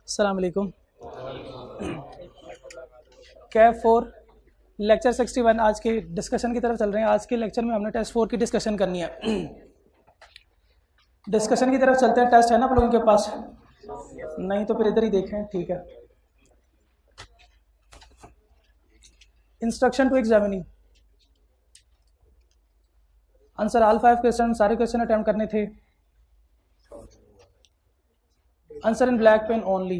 अस्सलाम वालेकुम। कैफ 4 लेक्चर 61 आज के डिस्कशन की तरफ चल रहे हैं। आज के लेक्चर में हमने टेस्ट 4 की डिस्कशन करनी है। डिस्कशन की तरफ चलते हैं। टेस्ट है ना आप लोगों के पास? नहीं तो फिर इधर ही देखें, ठीक है। Instruction to examining answer all 5 question, सारे क्वेश्चन अटेम्प्ट करने थे। Answer in black pen only.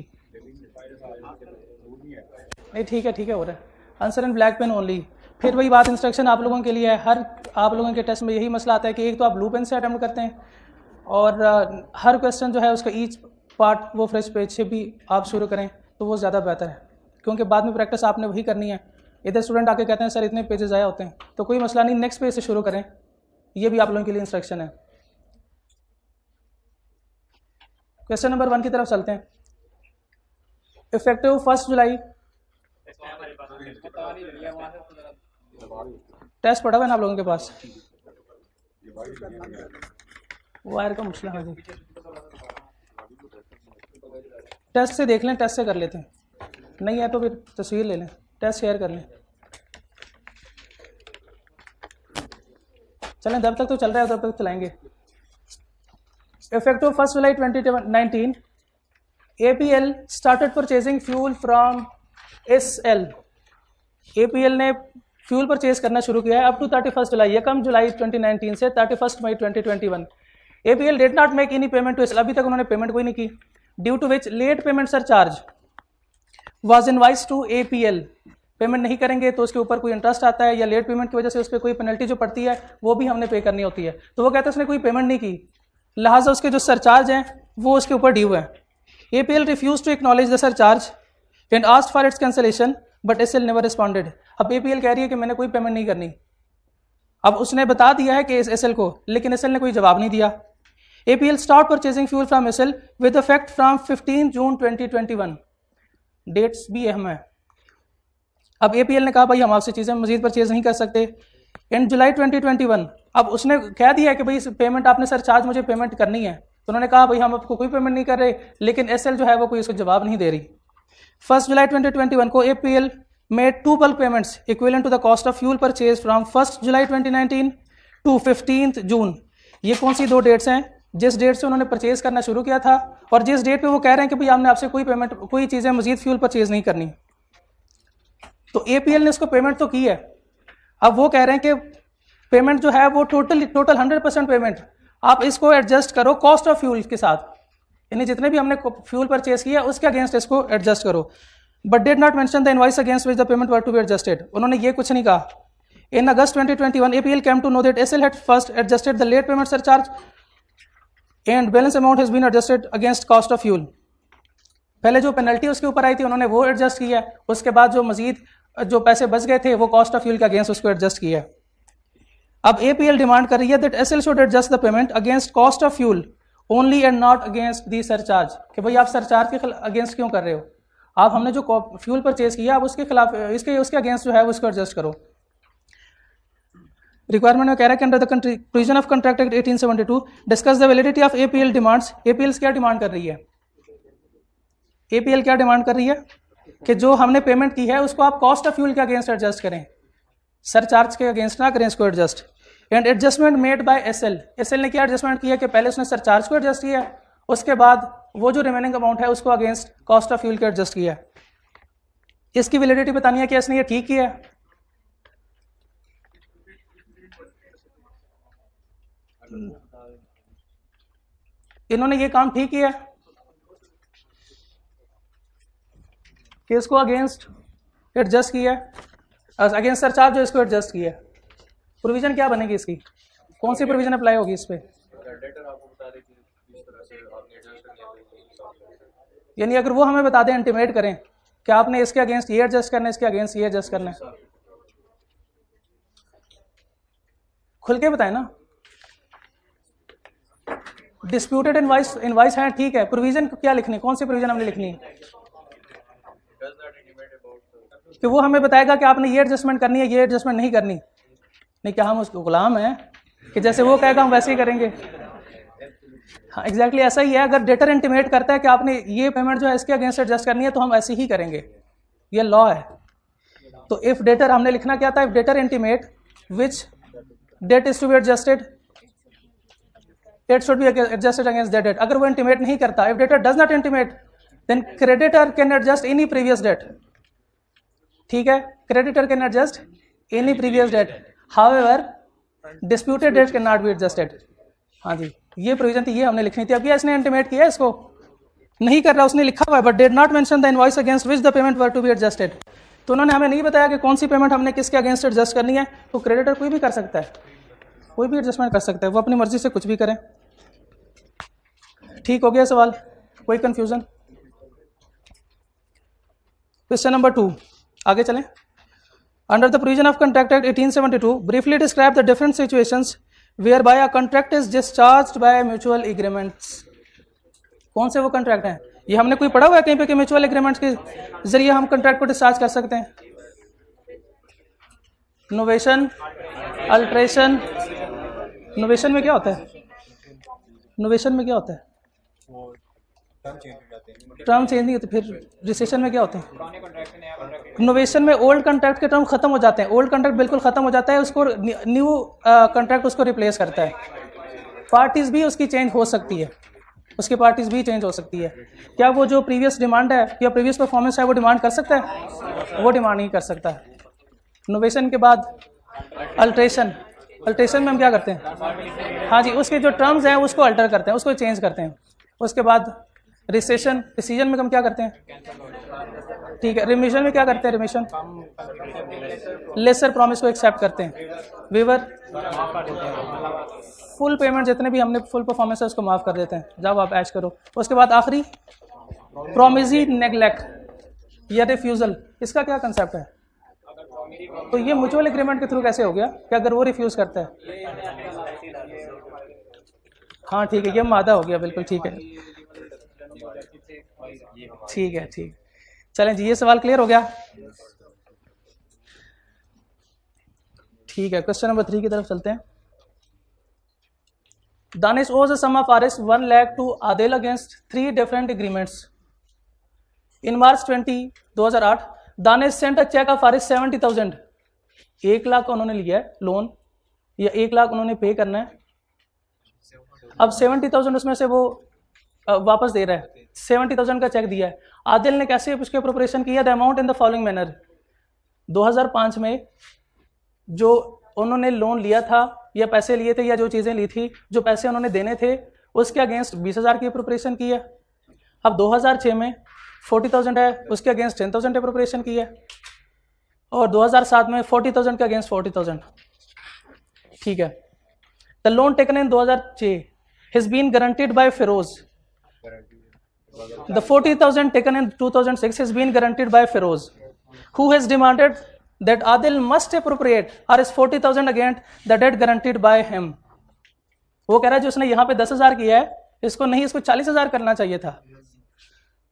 नहीं ठीक है हो रहा है। Answer in black pen only. फिर वही बात, इंस्ट्रक्शन आप लोगों के लिए है। हर आप लोगों के टेस्ट में यही मसला आता है कि एक तो आप ब्लू पेन से अटेम्प्ट करते हैं और हर क्वेश्चन जो है उसका ईच पार्ट वो फ्रेश पेज से भी आप शुरू करें तो वो ज़्यादा बेहतर है, क्योंकि बाद में प्रैक्टिस आपने वही करनी है। इधर स्टूडेंट आके कहते हैं सर इतने पेजेस आए होते हैं, तो कोई मसला नहीं, नेक्स्ट पेज से शुरू करें। ये भी आप लोगों के लिए इंस्ट्रक्शन है। क्वेश्चन नंबर 1 की तरफ चलते हैं। इफेक्टिव 1 जुलाई। टेस्ट पड़ा हुआ है ना आप लोगों के पास? वायर का मसला है जी। टेस्ट से देख लें, टेस्ट से कर लेते हैं। नहीं है तो फिर तस्वीर ले लें, टेस्ट शेयर कर लें। चलें, जब तक तो चल रहा है तब तक चलाएंगे। Effective 1 July 2019, APL started purchasing fuel from SL. APL ने फ्यूल परचेज करना शुरू किया है अप टू 31 जुलाई, यकम जुलाई 2019 से 31 मई 2021। APL did not make any payment to SL, अभी तक उन्होंने पेमेंट कोई नहीं की। Due to which late payment surcharge was invoice to APL। Payment नहीं करेंगे तो उसके ऊपर कोई इंटरेस्ट आता है, या लेट पेमेंट की वजह से उस पर कोई पेनल्टी जो पड़ती है वो भी हमने पे करनी होती है। तो वो कहते हैं उसने कोई पेमेंट नहीं की, लिहाजा उसके जो सरचार्ज हैं वो उसके ऊपर ड्यू है। APL refuse to acknowledge the surcharge and asked for its cancellation but SL never responded. अब APL कह रही है कि मैंने कोई पेमेंट नहीं करनी। अब उसने बता दिया है कि SL को, लेकिन SL ने कोई जवाब नहीं दिया। APL start purchasing fuel from SL with effect from 15 June 2021। Dates भी अहम है। अब APL ने कहा भाई हम आपसे चीज़ें मजीद परचेज नहीं कर सकते। इन जुलाई 2021 अब उसने कह दिया कि भाई पेमेंट आपने सरचार्ज मुझे पेमेंट करनी है, तो उन्होंने कहा भाई हम आपको कोई पेमेंट नहीं कर रहे, लेकिन SL जो है वो कोई इसको जवाब नहीं दे रही। 1 जुलाई 2021 को APL made 2 bulk payments equivalent to the cost of fuel purchase from 1 July 2019 to 15 June. ये कौन सी 2 डेट्स हैं? जिस डेट से उन्होंने परचेज करना शुरू किया था और जिस डेट पे वो कह रहे हैं कि भाई हमने आपसे कोई पेमेंट, कोई चीज़ें मजीद फ्यूल परचेज नहीं करनी। तो APL ने इसको पेमेंट तो की है। अब वो कह रहे हैं कि पेमेंट जो है वो टोटल 100% पेमेंट आप इसको एडजस्ट करो कॉस्ट ऑफ फ्यूल के साथ, यानी जितने भी हमने फ्यूल परचेज किया उसके अगेंस्ट इसको एडजस्ट करो। But did not mention the invoice against which the payment were to be adjusted. उन्होंने ये कुछ नहीं कहा। इन अगस्त 2021 APL came to know that SL had first adjusted the late payment surcharge and balance amount has been adjusted against cost of fuel। पहले जो penalty उसके ऊपर आई थी उन्होंने वो एडजस्ट किया, उसके बाद जो मजीद जो पैसे बच गए थे वो कॉस्ट ऑफ फ्यूल के अगेंस्ट उसको एडजस्ट किया। अब APL डिमांड कर रही है that SL should adjust the payment against cost of fuel only and not against the surcharge. कि भाई आप सरचार्ज के अगेंस्ट क्यों कर रहे हो? आप हमने जो फ्यूल परचेज किया आप उसके खिलाफ उसके अगेंस्ट जो है उसको एडजस्ट करो। रिक्वायरमेंट में कह रहा है कि under the provision of contract act 1872 discuss the validity of APL demands. APL क्या डिमांड कर रही है? APL क्या डिमांड कर रही है कि जो हमने पेमेंट की है उसको आप कॉस्ट ऑफ फ्यूल के अगेंस्ट एडजस्ट करें, सरचार्ज के अगेंस्ट ना करें इसको adjust. And adjustment made by SL ने क्या एडजस्टमेंट किया कि पहले उसने सरचार्ज को एडजस्ट किया, उसके बाद वो जो रिमेनिंग अमाउंट है उसको अगेंस्ट कॉस्ट ऑफ फ्यूल के एडजस्ट किया। इसकी वैलिडिटी बतानी है कि इसने ये ठीक किया। इन्होंने ये काम ठीक किया कि इसको अगेंस्ट एडजस्ट किया, अगेंस्ट सरचार्ज जो इसको एडजस्ट किया। प्रोविजन क्या बनेगी इसकी? कौन सी प्रोविजन अप्लाई होगी इस पे? यानी अगर वो हमें बता दें, इंटीमेट करें कि आपने इसके अगेंस्ट ये एडजस्ट करना है, इसके अगेंस्ट ये एडजस्ट करना है, खुल के बताएं ना। डिस्प्यूटेड इनवाइस है, ठीक है। प्रोविजन क्या लिखनी, कौन सी प्रोविजन हमने लिखनी है कि वो हमें बताएगा कि आपने ये एडजस्टमेंट करनी है, ये एडजस्टमेंट नहीं करनी। नहीं, क्या हम उसको गुलाम हैं कि जैसे वो कहेगा हम वैसे ही करेंगे? हाँ एग्जैक्टली ऐसा ही है। अगर डेटर इंटीमेट करता है कि आपने ये पेमेंट जो है इसके अगेंस्ट एडजस्ट करनी है तो हम ऐसे ही करेंगे, ये लॉ है। तो इफ डेटर हमने लिखना क्या था, if debtor intimate which debt is to be adjusted it should be adjusted against that debt. अगर वो इंटीमेट नहीं करता, if debtor does not intimate then creditor can adjust any previous debt. ठीक है, creditor can adjust any previous date, however disputed debt can not be adjusted. हाँ जी, ये provision थी, ये हमने लिखनी थी। अब ये इसने इंटीमेट किया, इसको नहीं कर रहा, उसने लिखा हुआ है but did not mention the invoice against which the payment were to be adjusted. तो उन्होंने हमें नहीं बताया कि कौन सी पेमेंट हमने किसके अगेंस्ट एडजस्ट करनी है। तो क्रेडिटर कोई भी कर सकता है, कोई भी एडजस्टमेंट कर सकता है, वो अपनी मर्जी से कुछ भी करें। ठीक हो गया सवाल, कोई कंफ्यूजन? क्वेश्चन नंबर 2, आगे चलें। Under the provision of contract act 1872 briefly describe the different situations whereby a contract is discharged by mutual agreements. कौन से वो कॉन्ट्रैक्ट हैं? ये हमने कोई पढ़ा हुआ है कहीं पे कि म्यूचुअल एग्रीमेंट्स के जरिए हम कॉन्ट्रैक्ट को डिस्चार्ज कर सकते हैं? Novation, alteration. नोवेशन में क्या होता है? नोवेशन में क्या होता है? टर्म चेंज नहीं होते। फिर रिसेशन में क्या होते हैं? नोवेशन में ओल्ड कॉन्ट्रैक्ट के टर्म खत्म हो जाते हैं, ओल्ड कॉन्ट्रैक्ट बिल्कुल खत्म हो जाता है, उसको न्यू कॉन्ट्रैक्ट उसको रिप्लेस करता है। पार्टीज भी उसकी चेंज हो सकती है, उसकी पार्टीज भी चेंज हो सकती है। क्या वो जो प्रीवियस डिमांड है या प्रीवियस परफॉर्मेंस है वो डिमांड कर सकता है? वो डिमांड नहीं कर सकता है। नोवेशन के बाद अल्ट्रेशन। अल्ट्रेशन में हम क्या करते हैं? हाँ जी, उसके जो टर्म्स हैं उसको अल्टर करते हैं, उसको चेंज करते हैं। उसके बाद रिसेशन। रिसीजन में हम क्या करते हैं? ठीक है, रिमिशन में क्या करते हैं? रिमिशन लेसर प्रॉमिस को एक्सेप्ट करते हैं। वेवर फुल पेमेंट जितने भी हमने फुल परफॉर्मेंस है उसको माफ कर देते हैं, जब आप ऐश करो। उसके बाद आखिरी प्रोमिजी नेग्लेक्ट या रिफ्यूजल। इसका क्या कंसेप्ट है? तो ये म्यूचुअल एग्रीमेंट के थ्रू कैसे हो गया कि अगर वो रिफ्यूज करता है? हाँ ठीक है, ये मादा हो गया, बिल्कुल ठीक है, ठीक है, ठीक। चलें जी, ये सवाल क्लियर हो गया? ठीक है, क्वेश्चन नंबर 3 की तरफ चलते हैं। Danish owes a sum of Rs 1 lakh to Adil against 3 different agreements. In March 20, 2008, Danish sent a check of Rs 70,000. 1 lakh उन्होंने लिया है लोन, या 1 लाख उन्होंने पे करना है। अब 70,000 उसमें से वो वापस दे रहा है, 70,000 का चेक दिया है। आदिल ने कैसे उसके प्रिपरेशन किया? The amount in the following manner. 2005 में जो उन्होंने लोन लिया था या पैसे लिए थे या जो चीज़ें ली थी, जो पैसे उन्होंने देने थे उसके अगेंस्ट 20,000 की प्रिपरेशन की है। अब 2006 में 40,000 है, उसके अगेंस्ट 10,000 प्रिपरेशन की है। और 2007 में 40,000 के अगेंस्ट 40,000। ठीक है, the loan taken in 2006 has been guaranteed by Firoz. The 40,000 taken in 2006 has been guaranteed by Feroz, who has demanded that Adil must appropriate Rs 40,000 against the debt guaranteed by him. वो कह रहा है जो उसने यहाँ पे 10,000 किया है, इसको नहीं, इसको 40,000 करना चाहिए था।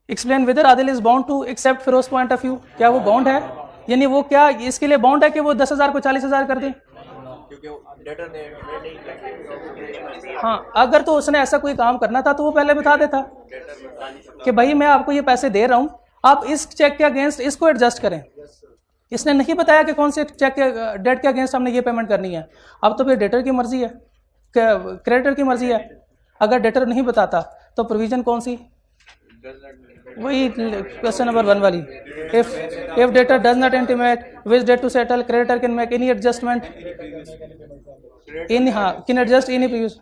Explain whether Adil is bound to accept Feroz point of view. क्या वो बाउंड है? यानी वो क्या इसके लिए बाउंड है कि वो 10,000 को 40,000 कर दे? हाँ, अगर तो उसने ऐसा कोई काम करना था तो वो पहले बता देता कि भाई मैं आपको ये पैसे दे रहा हूं, आप इस चेक के अगेंस्ट इसको एडजस्ट करें। इसने नहीं बताया कि कौन से चेक के डेट के अगेंस्ट हमने ये पेमेंट करनी है। अब तो फिर डेटर की मर्जी है, क्रेडिटर की मर्जी है। अगर डेटर नहीं बताता तो प्रोविजन कौन सी? वही क्वेश्चन नंबर 1 वाली। If debtor does not intimate which debt to settle, creditor can make any adjustment in, हाँ, कैन एडजस्ट एनी प्रीवियस।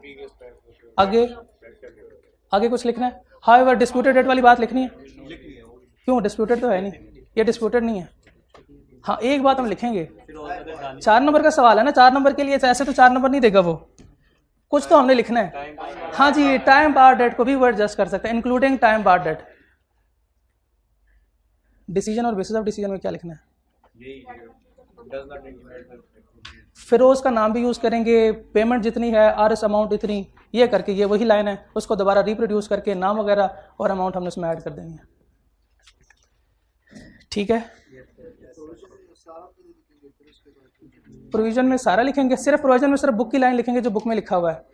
आगे कुछ लिखना है? हाउएवर डिस्प्यूटेड डेट वाली बात लिखनी है। क्यों? डिस्प्यूटेड तो है नहीं, ये डिस्प्यूटेड नहीं है। हाँ, एक बात हम लिखेंगे, 4 नंबर का सवाल है ना, 4 नंबर के लिए ऐसे तो 4 नंबर नहीं देगा वो, कुछ तो हमने लिखना है। हाँ जी, टाइम बार डेट को भी वो एडजस्ट कर सकते हैं, इंक्लूडिंग टाइम बार डेट। डिसीजन और बेसिस ऑफ डिसीजन में क्या लिखना है? फिरोज का नाम भी यूज करेंगे, पेमेंट जितनी है आरएस अमाउंट इतनी, ये करके ये वही लाइन है, उसको दोबारा रिप्रोड्यूस करके नाम वगैरह और अमाउंट हमने उसमें ऐड कर देनी है। ठीक है, प्रोविजन में सारा लिखेंगे, सिर्फ प्रोविजन में सिर्फ बुक की लाइन लिखेंगे जो बुक में लिखा हुआ है।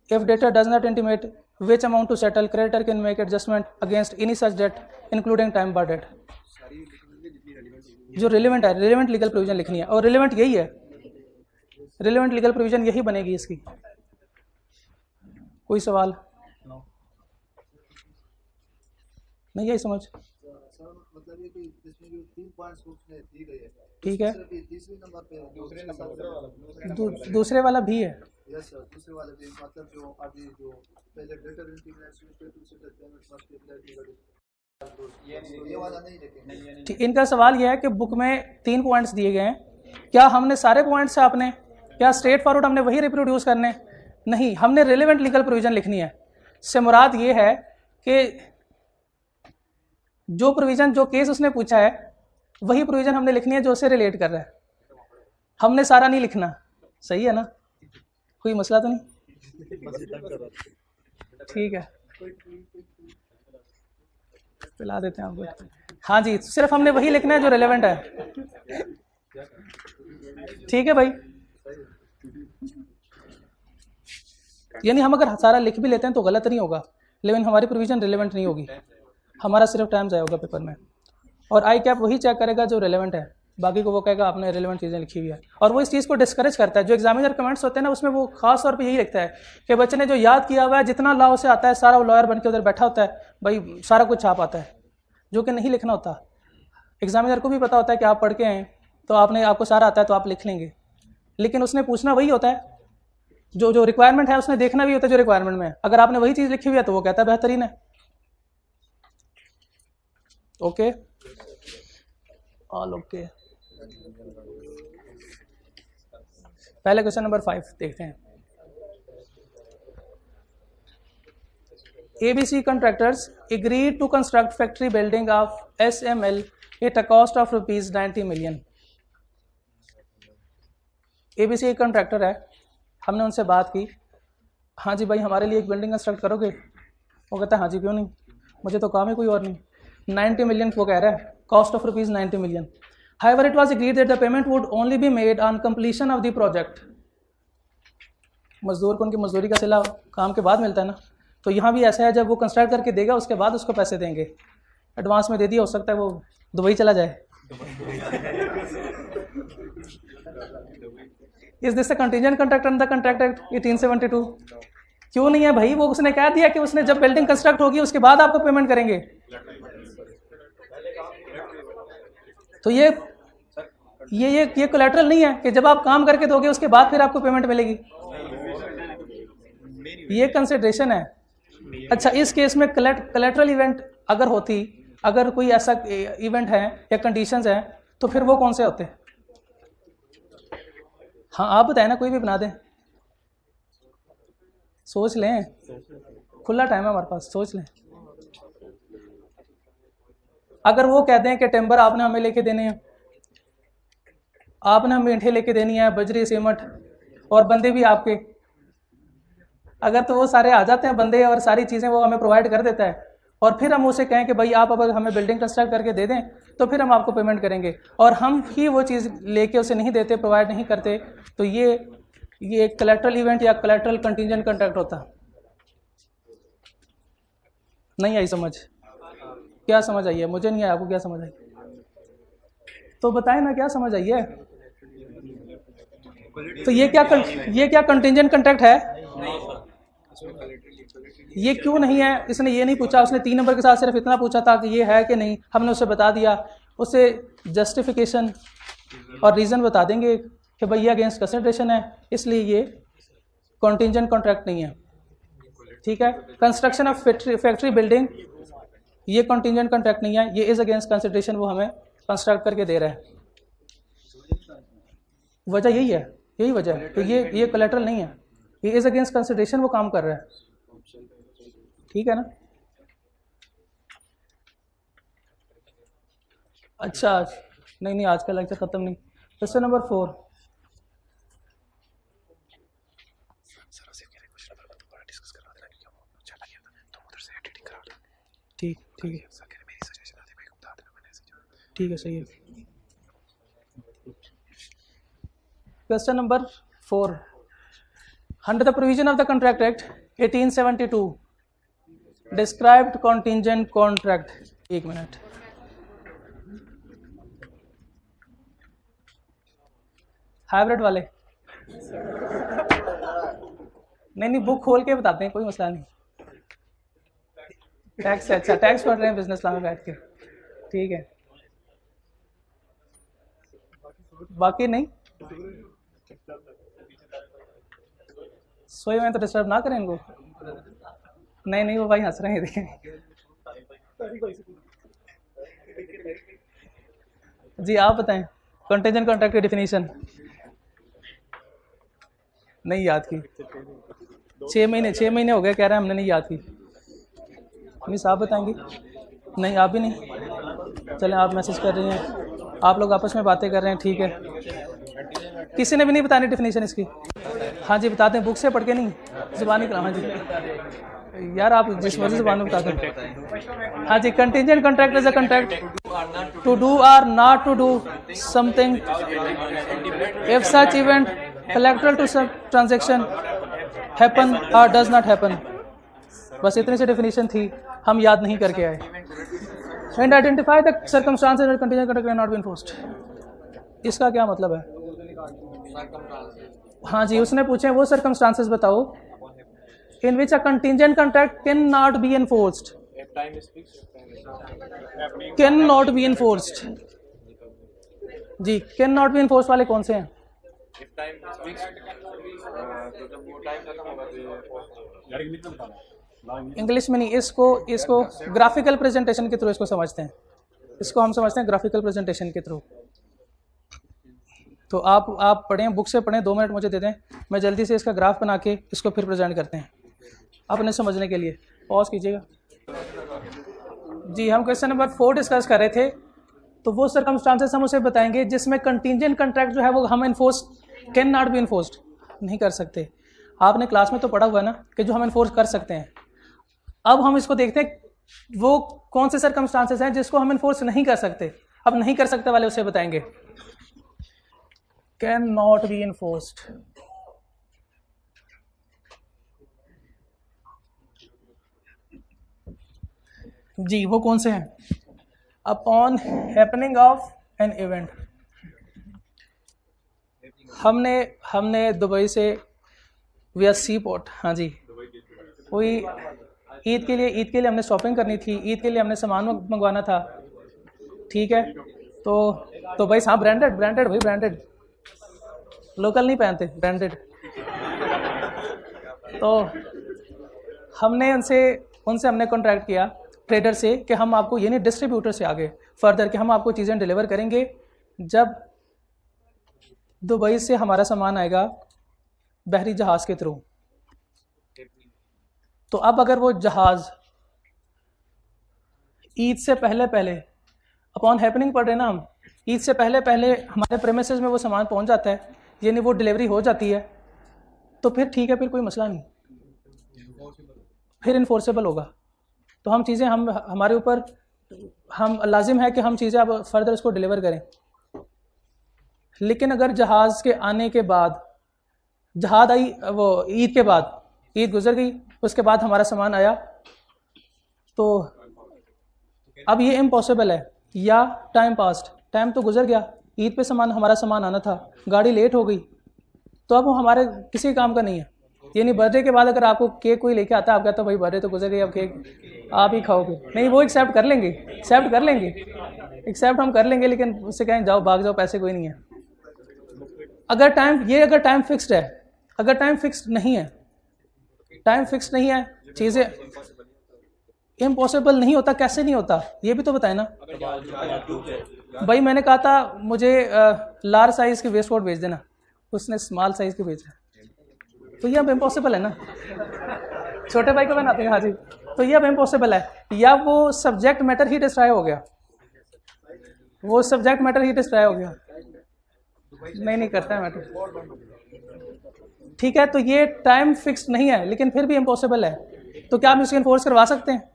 If debtor does not intimate which amount to settle, creditor can make adjustment against any such debt including time bar debt. जो रिलेवेंट है, रिलेवेंट लीगल प्रोविजन लिखनी है, और रिलेवेंट यही है, रिलेवेंट लीगल प्रोविजन यही बनेगी इसकी। कोई सवाल नहीं, यही समझ। मतलब ये कि इसमें जो 3 पॉइंट्स उसने दी गई है, ठीक है, तीसरे नंबर पे दूसरे वाला भी है। यस सर, दूसरे वाले पे मतलब जो अभी जो पहले ग्रेटर इंटीग्रेशन पे to settle payment must be applied, ये वाला नहीं देखेंगे। इनका सवाल यह है कि बुक में 3 पॉइंट्स दिए गए हैं, क्या हमने सारे पॉइंट्स से आपने क्या स्ट्रेट फॉरवर्ड हमने वही रिप्रोड्यूस करने? नहीं, हमने रिलेवेंट लीगल प्रोविजन लिखनी है। से मुराद ये है कि जो प्रोविजन, जो केस उसने पूछा है वही प्रोविजन हमने लिखनी है जो उससे रिलेट कर रहा है, हमने सारा नहीं लिखना। सही है ना? कोई मसला तो नहीं? ठीक है, पिला देते हैं आपको। हाँ जी, सिर्फ हमने वही लिखना है जो रिलेवेंट है। ठीक है भाई, यानी हम अगर सारा लिख भी लेते हैं तो गलत नहीं होगा, लेकिन हमारी प्रोविजन रिलेवेंट नहीं होगी, हमारा सिर्फ टाइम जाए होगा पेपर में। और आई कैप वही चेक करेगा जो रिलेवेंट है, बाकी को वो कहेगा आपने रिलेवेंट चीज़ें लिखी हुई है। और वो इस चीज़ को डिस्करेज करता है। जो एग्जामिनर कमेंट्स होते हैं ना, उसमें वो खास तौर पे यही लिखता है कि बच्चे ने जो याद किया हुआ है, जितना लॉ से आता है सारा वो लॉयर बन के उधर बैठा होता है, भाई सारा कुछ छाप आता है, जो कि नहीं लिखना होता। एग्जामिनर को भी पता होता है कि आप पढ़ के आए तो आपको सारा आता है तो आप लिख लेंगे, लेकिन उसने पूछना वही होता है जो रिक्वायरमेंट है, उसने देखना भी होता है जो रिक्वायरमेंट में है। अगर आपने वही चीज़ लिखी हुई है तो वो कहता है बेहतरीन है। Okay, all okay. पहले क्वेश्चन नंबर 5 देखते हैं। ABC contractors agreed to construct factory building of SML at a cost of rupees 90 million. ABC एक कॉन्ट्रैक्टर है, हमने उनसे बात की, हाँ जी भाई हमारे लिए एक बिल्डिंग कंस्ट्रक्ट करोगे? वो कहता है हाँ जी क्यों नहीं, मुझे तो काम ही कोई और नहीं। 90 मिलियन वो कह रहा है, cost of rupees 90 million. However, it was agreed that the payment would only be made on completion of the project. मजदूर को उनकी मजदूरी का सिला काम के बाद मिलता है ना, तो यहाँ भी ऐसा है, जब वो कंस्ट्रक्ट करके देगा उसके बाद उसको पैसे देंगे। एडवांस में दे दिया, हो सकता है वो दुबई चला जाए। Is this a contingent contract under the contract act 1872? क्यों नहीं है भाई, वो उसने कह दिया कि उसने जब बिल्डिंग कंस्ट्रक्ट होगी उसके बाद आपको पेमेंट करेंगे। तो ये कोलैटरल नहीं है कि जब आप काम करके दोगे उसके बाद फिर आपको पेमेंट मिलेगी, ये कंसिडरेशन है। अच्छा, इस केस में कोलैटरल इवेंट अगर होती, अगर कोई ऐसा इवेंट है या कंडीशंस हैं, तो फिर वो कौन से होते? हाँ आप बताएं ना, कोई भी बना दें, सोच लें, खुला टाइम है हमारे पास, सोच लें। अगर वो कहते हैं कि टेम्बर आपने हमें लेके देने हैं, आपने हमें ईंटें लेके देनी है, बजरी सीमेंट, और बंदे भी आपके, अगर तो वो सारे आ जाते हैं बंदे और सारी चीज़ें वो हमें प्रोवाइड कर देता है, और फिर हम उसे कहें कि भाई आप अगर हमें बिल्डिंग कंस्ट्रक्ट करके दे दें तो फिर हम आपको पेमेंट करेंगे, और हम ही वो चीज़ लेके उसे नहीं देते, प्रोवाइड नहीं करते, तो ये कोलैटरल इवेंट या कोलैटरल कंटीजेंट कॉन्ट्रैक्ट होता। नहीं आई समझ? क्या समझ आई है? मुझे नहीं आया, आपको क्या समझ आई? तो बताएं ना क्या समझ आई है। तो ये क्या कंटीजेंट कॉन्ट्रैक्ट है? ये क्यों नहीं है? इसने ये नहीं पूछा, उसने 3 नंबर के साथ सिर्फ इतना पूछा था कि ये है कि नहीं, हमने उसे बता दिया, उसे जस्टिफिकेशन और रीज़न बता देंगे कि भाई ये अगेंस्ट कंसिडरेशन है, इसलिए ये कंटीजेंट कॉन्ट्रैक्ट नहीं है। ठीक है, कंस्ट्रक्शन ऑफ फैक्ट्री बिल्डिंग, ये कंटीजेंट कॉन्ट्रैक्ट नहीं है, ये इज अगेंस्ट कंसिडरेशन, वो हमें कंस्ट्रक्ट करके दे रहा है। वजह यही है, यही वजह है कि ये कोलैटरल नहीं है, ये इज अगेंस्ट कंसिडरेशन वो काम कर रहा है। ठीक है ना? अच्छा, नहीं आज का लेक्चर खत्म नहीं। Question number 4। ठीक है सही है। Question number 4। Under the provision of the contract act 1872, described contingent contract, एक मिनट, हाइब्रिड वाले नहीं बुक खोल के बताते हैं, कोई मसला नहीं। टैक्स, अच्छा टैक्स पढ़ रहे हैं बिजनेस लॉ में बैठ के, ठीक है। बाकी नहीं, सोए में तो डिस्टर्ब ना करें इनको। नहीं वो भाई हंस रहे हैं, देखें जी। आप बताएं कंटेंजेंट कॉन्ट्रैक्ट की डिफिनीशन। नहीं याद की, 6 महीने हो गए कह रहे हैं हमने नहीं याद की। मिस आप बताएंगी? नहीं आप भी नहीं। चलें आप मैसेज कर रही हैं, आप लोग आपस में बातें कर रहे हैं, ठीक है। किसी ने भी नहीं बतानी डिफिनीशन इसकी? हाँ जी बता दें, बुक से पढ़ के नहीं, ज़ुबानी करा। हाँ जी यार आप जिस मर्जी ज़ुबान में बता दें। हाँ जी, contingent contract is a contract to do or not to do something if such event collateral to some transaction happen or does not happen। बस इतनी सी डेफिनेशन थी, हम याद नहीं करके आए। And identify the circumstances that contingent contract can not be enforced. इसका क्या मतलब है? हाँ जी, उसने पूछे वो सर्कमस्टांसेस बताओ in which a contingent contract can not be enforced. Can not be enforced जी, कैन नॉट बी एनफोर्स्ड वाले कौन से हैं? इंग्लिश में नहीं, इसको ग्राफिकल प्रेजेंटेशन के थ्रू इसको समझते हैं। इसको हम समझते हैं ग्राफिकल प्रेजेंटेशन के थ्रू। तो आप पढ़ें, बुक से पढ़ें, 2 मिनट मुझे दे दें, मैं जल्दी से इसका ग्राफ बना के इसको फिर प्रेजेंट करते हैं अपने समझने के लिए। पॉज कीजिएगा जी। हम क्वेश्चन नंबर 4 डिस्कस कर रहे थे। तो वो सर्कमस्टांसेस हम उसे बताएंगे जिसमें कंटिजेंट कॉन्ट्रैक्ट जो है वो हम enforce can not B enforced, नहीं कर सकते। आपने क्लास में तो पढ़ा हुआ है ना कि जो हम इन्फोर्स कर सकते हैं। अब हम इसको देखते हैं वो कौन से सर्कमस्टांसेस हैं जिसको हम इन्फोर्स नहीं कर सकते। अब नहीं कर सकते वाले उसे बताएंगे, कैन नॉट बी इन्फोर्स्ड। जी वो कौन से हैं? Upon happening of an event. हमने दुबई से विया सी पोर्ट, हाँ जी, वही ईद के लिए हमने शॉपिंग करनी थी, ईद के लिए हमने सामान मंगवाना था, ठीक है। तो भाई हाँ, ब्रांडेड भाई, ब्रांडेड, लोकल नहीं पहनते, ब्रांडेड। तो हमने उनसे हमने कॉन्ट्रैक्ट किया ट्रेडर से कि हम आपको, ये नहीं डिस्ट्रीब्यूटर से आगे फर्दर, कि हम आपको चीज़ें डिलीवर करेंगे जब दुबई से हमारा सामान आएगा बहरी जहाज़ के थ्रू। तो अब अगर वो जहाज़ ईद से पहले अपॉन हैपनिंग पढ़ रहे ना हम, ईद से पहले हमारे प्रेमिसेस में वो सामान पहुंच जाता है, यानी वो डिलीवरी हो जाती है, तो फिर ठीक है, फिर कोई मसला नहीं, फिर इन्फोर्सेबल होगा। तो हम चीज़ें हमारे ऊपर हम लाजिम है कि हम चीज़ें अब फर्दर उसको डिलीवर करें। लेकिन अगर जहाज़ के आने के बाद, जहाज़ आई वो ईद के बाद, ईद गुजर गई, उसके बाद हमारा सामान आया, तो अब ये इम्पॉसिबल है, या टाइम पास्ट, टाइम तो गुजर गया, ईद पे हमारा सामान आना था, गाड़ी लेट हो गई, तो अब वो हमारे किसी काम का नहीं है। यानी बर्थडे के बाद अगर आपको केक कोई लेके आता है, आप कहते हो भाई बर्थडे तो गुजर गई, अब केक आप ही खाओगे, नहीं, वो एक्सेप्ट कर लेंगे, एक्सेप्ट हम कर लेंगे, लेकिन उससे कहें जाओ, भाग जाओ, पैसे कोई नहीं है। अगर टाइम फिक्स्ड है, अगर टाइम फिक्स्ड नहीं है, चीज़ें इम्पॉसिबल नहीं होता। कैसे नहीं होता ये भी तो बताए ना भाई। मैंने कहा था मुझे लार्ज साइज़ की वेस्ट कोट भेज देना, उसने स्मॉल साइज़ की भेजा, तो ये अब इम्पॉसिबल है ना। छोटे भाई को बनाते हैं, हाँ जी, तो ये अब इम्पॉसिबल है। या वो सब्जेक्ट मैटर ही डिस्ट्रॉय हो गया, नहीं करता है मैटर, ठीक है। तो ये टाइम फिक्स नहीं है, लेकिन फिर भी इम्पॉसिबल है, तो क्या हम इसको इन्फोर्स करवा सकते हैं?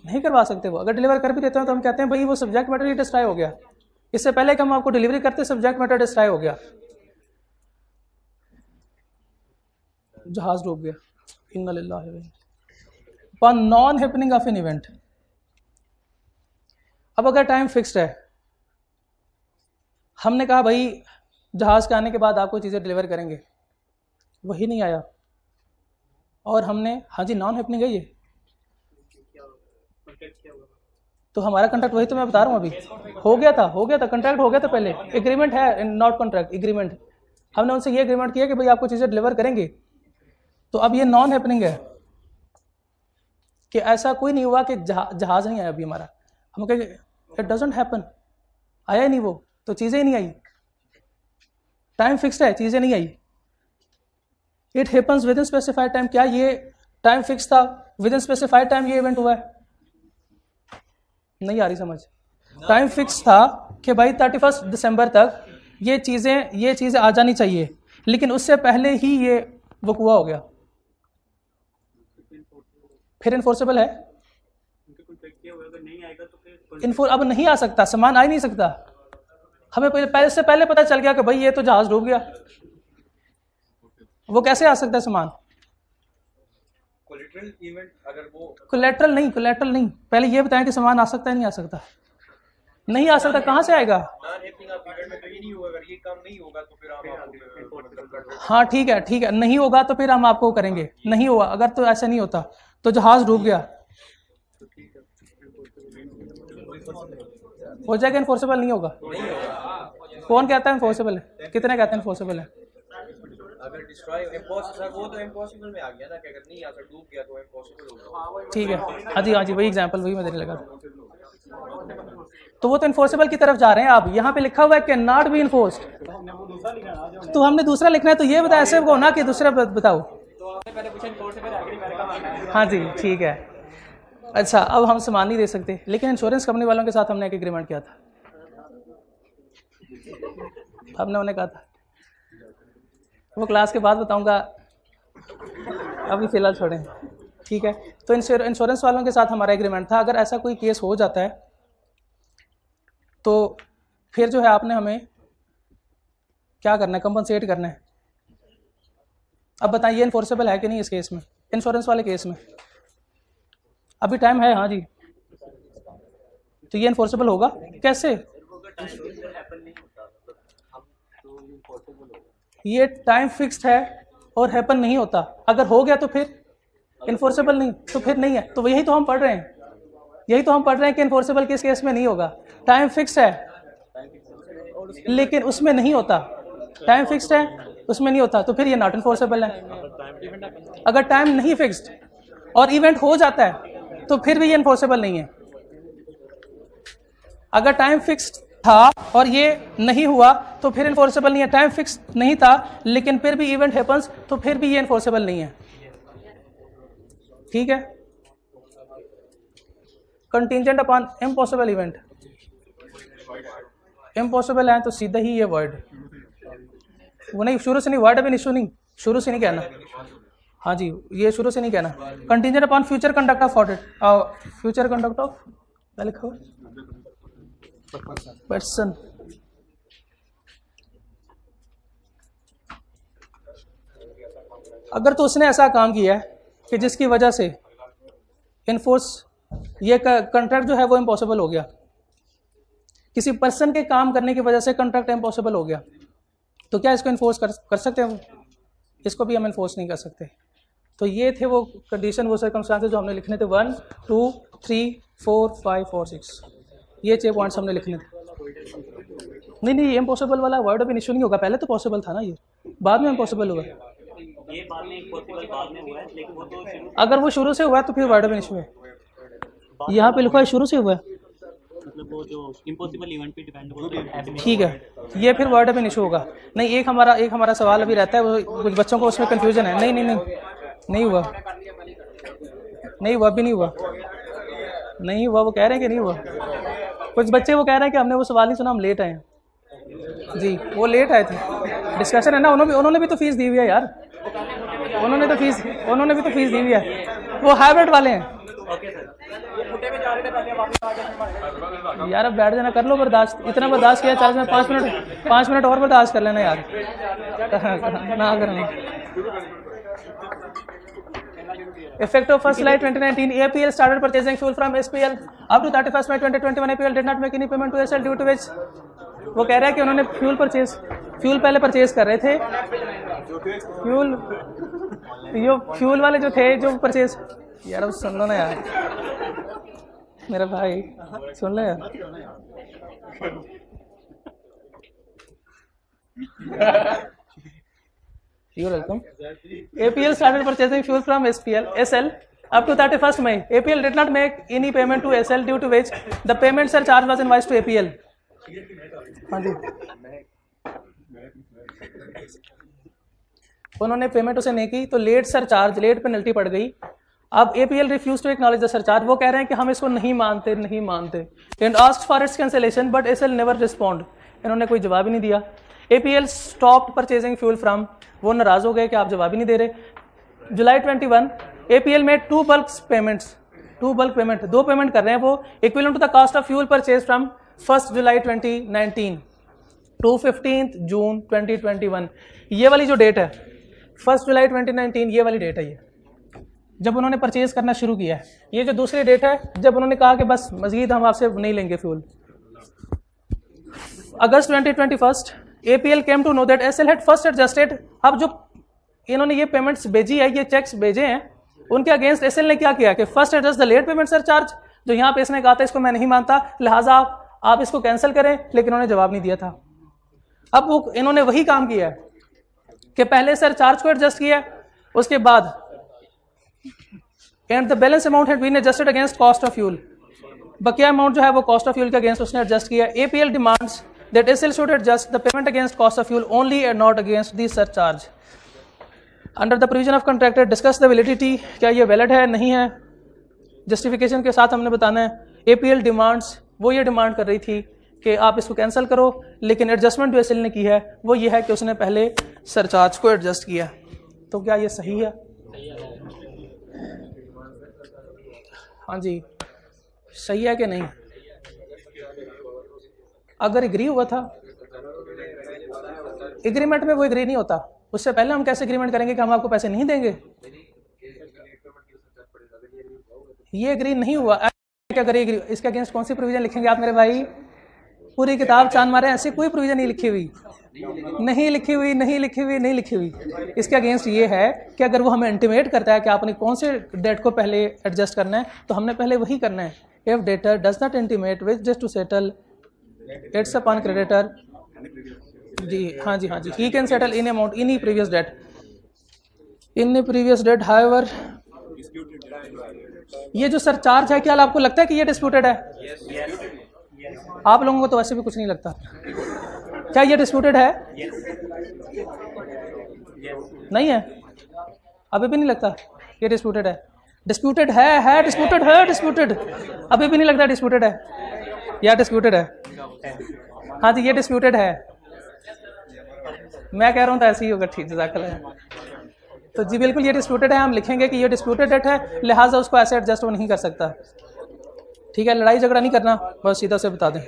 नहीं करवा सकते। वो अगर डिलीवर कर भी देते हैं तो हम कहते हैं भाई वो सब्जेक्ट मैटर ही डिस्ट्रॉय हो गया, इससे पहले कि हम आपको डिलीवरी करते सब्जेक्ट मैटर डिस्ट्रॉय हो गया, जहाज डूब गया, इन्ना लिल्लाहि व इन्ना। Upon non happening of an event. अब अगर टाइम फिक्स्ड है, हमने कहा भाई जहाज़ के आने के बाद आपको चीज़ें डिलीवर करेंगे, वही नहीं आया और हमने, हाँ जी नॉन हैपनिंग है ये, तो हमारा कॉन्ट्रैक्ट, वही तो मैं बता रहा हूँ अभी, हो गया था कॉन्ट्रैक्ट हो गया था पहले, एग्रीमेंट है, नॉट कॉन्ट्रैक्ट, एग्रीमेंट। हमने उनसे ये एग्रीमेंट किया कि भाई आपको चीज़ें डिलीवर करेंगे, तो अब ये नॉन हैपनिंग है कि ऐसा कोई नहीं हुआ कि जहाज़ नहीं आया अभी हमारा, हम कहेंगे इट डजंट हैपन, आया ही नहीं वो, तो चीज़ें ही नहीं आई, टाइम फिक्स्ड है, चीज़ें नहीं आई। It happens with in specified time, क्या ये टाइम फिक्स था, विद इन स्पेसिफाइड टाइम ये इवेंट हुआ है? नहीं आ रही समझ। टाइम फिक्स था कि भाई 31 दिसंबर तक ये चीज़ें आ जानी चाहिए, लेकिन उससे पहले ही ये वक़ुआ हो गया, फिर इन्फोर्सेबल है। अब नहीं आ सकता, सामान आ ही नहीं सकता, हमें पहले से पहले पता चल गया कि भाई ये तो जहाज डूब गया, वो कैसे आ सकता है सामान? कोलैटरल इवेंट, अगर वो कोलैटरल नहीं, पहले ये बताएं कि सामान आ सकता है नहीं आ सकता? नहीं आ सकता, कहाँ से आएगा? हाँ ठीक है, नहीं होगा तो फिर हम आपको करेंगे, नहीं हुआ, अगर तो ऐसा नहीं होता तो जहाज डूब गया, हो जाएगा इन्फोर्सेबल, नहीं होगा। कौन कहता है इन्फोर्सेबल है? कितने कहते हैं इन्फोर्सेबल है? अगर डिस्ट्रॉय इम्पॉसिबल, वो तो इम्पॉसिबल में आ गया ना, कि अगर नहीं अगर डूब गया तो इम्पॉसिबल होगा। ठीक है, हाँ जी वही एग्जांपल वही मैं देने लगा, तो वो तो इन्फोर्सेबल की तरफ जा रहे हैं आप। यहाँ पे लिखा हुआ है कैन नॉट बी इन्फोर्स्ड, तो हमने दूसरा लिखना है, तो ये बताया ऐसे को ना कि दूसरा बताओ। हाँ जी ठीक है, अच्छा अब हम सामान नहीं दे सकते, लेकिन इंश्योरेंस कंपनी वालों के साथ हमने एक एग्रीमेंट किया था, हमने उन्हें कहा था, वो क्लास के बाद बताऊंगा, अभी फ़िलहाल छोड़ें, ठीक है। तो इंश्योरेंस वालों के साथ हमारा एग्रीमेंट था, अगर ऐसा कोई केस हो जाता है तो फिर जो है आपने हमें क्या करना है, कंपनसेट करना है। अब बताइए इन्फोर्सेबल है कि नहीं इस केस में, इंश्योरेंस वाले केस में? अभी टाइम है, हाँ जी, तो ये इन्फोर्सेबल होगा कैसे? ये टाइम फिक्स्ड है और हैपन नहीं होता, अगर हो गया तो फिर इन्फोर्सेबल नहीं, तो फिर नहीं है, तो यही तो हम पढ़ रहे हैं, कि इन्फोर्सेबल किस केस में नहीं होगा? टाइम फिक्स्ड है लेकिन उसमें नहीं होता, टाइम फिक्स्ड है उसमें नहीं होता, तो फिर ये नॉट इन्फोर्सेबल है। अगर टाइम नहीं फिक्स्ड और इवेंट हो जाता है तो फिर भी ये इन्फोर्सेबल नहीं है। अगर टाइम फिक्स्ड था और ये नहीं हुआ तो फिर इन्फोर्सेबल नहीं है, टाइम फिक्स नहीं था लेकिन फिर भी इवेंट हैपन्स, तो फिर भी ये इन्फोर्सेबल नहीं है, ठीक है। Contingent upon impossible event, impossible है तो सीधा ही ये वर्ड, वो नहीं शुरू से नहीं, वर्ड अब इशू नहीं, शुरू से नहीं कहना, हाँ जी ये शुरू से नहीं कहना। Contingent upon future conduct of audit, future conduct of क्या लिखा हुआ पर्सन, अगर तो उसने ऐसा काम किया है कि जिसकी वजह से इन्फोर्स ये कॉन्ट्रैक्ट जो है वो इम्पॉसिबल हो गया, किसी पर्सन के काम करने की वजह से कॉन्ट्रैक्ट इम्पॉसिबल हो गया, तो क्या इसको इन्फोर्स कर सकते हैं? इसको भी हम इन्फोर्स नहीं कर सकते। तो ये थे वो कंडीशन, वो सर्कमस्टांसेस जो हमने लिखने थे, 1 2 3 4 5 और 6, ये 6 पॉइंट्स हमने लिखने थे। नहीं इम्पॉसिबल वाला वर्ड अभी इशू नहीं होगा, पहले तो पॉसिबल था ना, ये बाद में इम्पॉसिबल हुआ, ये बाद में इम्पॉसिबल बाद में हुआ है, लेकिन वो तो शुरू, अगर वो शुरू से हुआ तो फिर वर्ड अभी इशू है, यहाँ पे लिखा है शुरू से हुआ है, मतलब वो जो इम्पॉसिबल इवेंट पे डिपेंड होता है, ठीक है, ये फिर वर्ड अभी इशू होगा। नहीं एक हमारा सवाल अभी रहता है, वो कुछ बच्चों को उसमें कंफ्यूजन है, नहीं हुआ, अभी नहीं हुआ, वो कह रहे हैं कि नहीं हुआ, कुछ बच्चे वो कह रहे हैं कि हमने वो सवाल नहीं सुना, हम लेट आए हैं जी, वो लेट आए थे, डिस्कशन है ना, उन्होंने भी तो फीस दी हुई है यार, उन्होंने भी तो फीस दी हुई है, वो हैबिट वाले हैं यार। अब बैठ जाना, कर लो बर्दाश्त, इतना बर्दाश्त किया, चार्ज में 5 मिनट और बर्दाश्त कर लेना यार, ना करना। Effective 1st July 2019, APL started purchasing fuel from SPL. Up to 31st May 2021, APL did not make any payment to SL due to which वो कह रहा है कि उन्होंने फ्यूल पहले परचेज कर रहे थे, फ्यूल वाले जो थे जो परचेज, यार अब सुन लो ना यार मेरा भाई, सुन लो यार। You're welcome. APL started purchasing fuel from SL up to 31st May. APL did not make any payment to SL due to which the payment surcharge was invoiced to APL. हाँ जी, उन्होंने payment उसे नहीं की तो late penalty पड़ गई। अब APL refuse to acknowledge the surcharge, वो कह रहे हैं कि हम इसको नहीं मानते and asked for its cancellation but SL never respond, इन्होंने कोई जवाब ही नहीं दिया। APL stopped purchasing fuel from, वो नाराज हो गए कि आप जवाब ही नहीं दे रहे। जुलाई 21 APL में दो पेमेंट कर रहे हैं वो, equivalent to the cost of fuel purchase from 1st July 2019 to 15th June 2021। ये वाली जो डेट है 1st जुलाई 2019, ये वाली डेट है, ये जब उन्होंने परचेज करना शुरू किया है। ये जो दूसरी डेट है जब उन्होंने कहा कि बस मजीद हम आपसे नहीं लेंगे fuel. August 2021 APL came to know that SL had first adjusted. अब जो इन्होंने ये पेमेंट्स भेजी है, ये चेक्स भेजे हैं, उनके अगेंस्ट SL ने क्या किया कि first adjust the late payment surcharge, जो यहाँ पे इसने कहा था इसको मैं नहीं मानता, लिहाजा आप इसको कैंसिल करें, लेकिन उन्होंने जवाब नहीं दिया था। अब वो इन्होंने वही काम किया है कि पहले सरचार्ज को एडजस्ट किया, उसके बाद and the balance amount had been adjusted against cost of fuel, बकिया अमाउंट जो है वो कॉस्ट ऑफ फ्यूल के अगेंस्ट उसने एडजस्ट किया। APL demands that SL should adjust the payment against cost of fuel only and not against the surcharge. Under the provision of contractor discuss the validity, क्या ये valid है नहीं है, justification के साथ हमने बताना है। APL डिमांड्स, वो ये डिमांड कर रही थी कि आप इसको कैंसिल करो, लेकिन एडजस्टमेंट जो SL ने की है वो ये है कि उसने पहले सरचार्ज को एडजस्ट किया। तो क्या ये सही है? हाँ जी, सही है कि नहीं? अगर एग्री हुआ था, एग्रीमेंट में वो एग्री नहीं होता, उससे पहले हम कैसे एग्रीमेंट करेंगे कि हम आपको पैसे नहीं देंगे? ये एग्री नहीं हुआ, क्या करें? इसके अगेंस्ट कौन सी प्रोविजन लिखेंगे आप मेरे भाई? पूरी किताब चांद मारे, ऐसी कोई प्रोविजन नहीं लिखी हुई, नहीं लिखी हुई। इसके अगेंस्ट ये है कि अगर वो हमें इंटीमेट करता है कि आपने कौन से डेट को पहले एडजस्ट करना है, तो हमने पहले वही करना है। If debtor does not intimate which just to settle its upon creditor, जी हाँ जी, he can settle in amount in previous date however. ये जो सरचार्ज है, क्या आपको लगता है कि ये डिस्प्यूटेड है? आप लोगों को तो वैसे भी कुछ नहीं लगता। क्या ये डिस्प्यूटेड है? नहीं है, अभी भी नहीं लगता ये डिस्प्यूटेड है। डिस्प्यूटेड है, डिस्प्यूटेड अभी भी नहीं लगता डिस्प्यूटेड है या डिस्प्यूटेड है? हाँ जी, ये डिस्प्यूटेड है। मैं कह रहा हूँ तो ऐसे ही होगा। ठीक, जज़ाकल्लाह। तो जी बिल्कुल ये डिस्प्यूटेड है, हम लिखेंगे कि ये डिस्प्यूटेड डेट है, लिहाजा उसको ऐसे एडजस्ट वो नहीं कर सकता। ठीक है, लड़ाई झगड़ा नहीं करना, बस सीधा से बता दें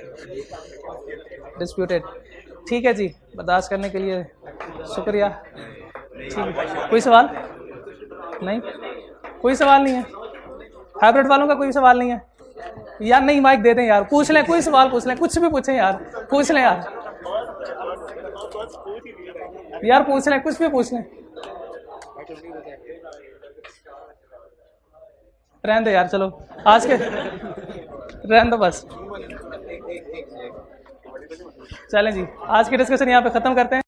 डिस्प्यूटेड। ठीक है जी, बर्दाश्त करने के लिए शुक्रिया। ठीक, कोई सवाल नहीं? कोई सवाल नहीं है? हाइब्रिड वालों का कोई सवाल नहीं है यार? नहीं, माइक दे दें यार, पूछ लें, कोई सवाल पूछ लें, कुछ भी पूछें यार, पूछ लें यार, पूछ लें, कुछ भी पूछ लें। रहने दो यार, चलो आज के रहने दो बस। चलें जी, आज की डिस्कशन यहाँ पे ख़त्म करते हैं।